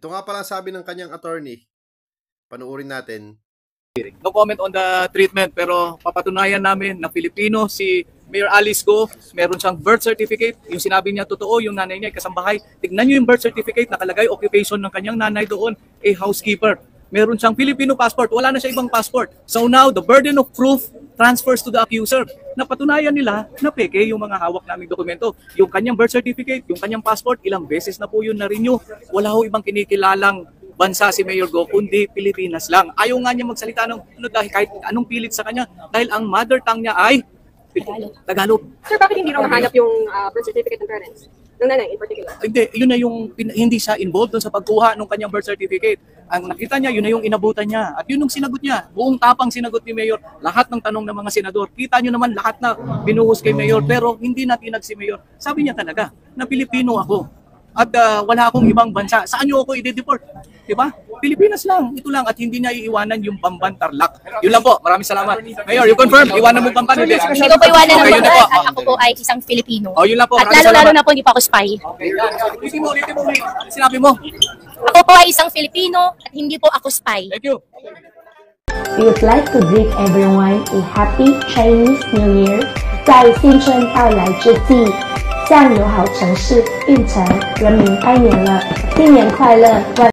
Ito nga pala sabi ng kanyang attorney. Panuorin natin. No comment on the treatment, pero papatunayan namin na Filipino si Mayor Alice Go. Meron siyang birth certificate. Yung sinabi niya totoo, yung nanay niya ay kasambahay. Tignan niyo yung birth certificate, nakalagay occupation ng kanyang nanay doon, a housekeeper. Meron siyang Filipino passport, wala na siya ibang passport. So now, the burden of proof transfers to the accuser. Napatunayan nila na peke yung mga hawak naming dokumento. Yung kanyang birth certificate, yung kanyang passport, ilang beses na po yun na-renew. Wala ho ibang kinikilalang bansa si Mayor Go, kundi Pilipinas lang. Ayaw nga niya magsalita ng dahil kahit anong pilit sa kanya, dahil ang mother tongue niya ay Tagalog. Sir, bakit hindi raw mahanap yung birth certificate ng parents? Ng nanay in particular? Hindi, yun na yung hindi siya involved doon sa pagkuha ng kanyang birth certificate. Ang nakita niya, yun na yung inabutan niya. At yun yung sinagot niya. Buong tapang sinagot ni Mayor. Lahat ng tanong ng mga senador. Kita nyo naman lahat na binuhos kay Mayor. Pero hindi na tinag si Mayor. Sabi niya talaga na Pilipino ako. At wala akong ibang bansa. Saan nyo ako i-deport? Diba? Pilipinas lang. Ito lang. At hindi niya iiwanan yung Bamban Tarlac. Yun lang po. Maraming salamat. Mayor, you confirm? Iwanan mo Bamban? Hindi ko po iwanan ng Bamban. At ako po ay isang Filipino. Oh, yun lang po. At lalo-lalo na po hindi pa ako spy. Okay. Ulitin mo. Sinabi mo. Ako po ay isang Filipino at hindi po ako spy. Thank you. We would like to greet everyone a happy Chinese New Year. 在新春到来之际，向友好城市运城人民拜年了，新年快乐！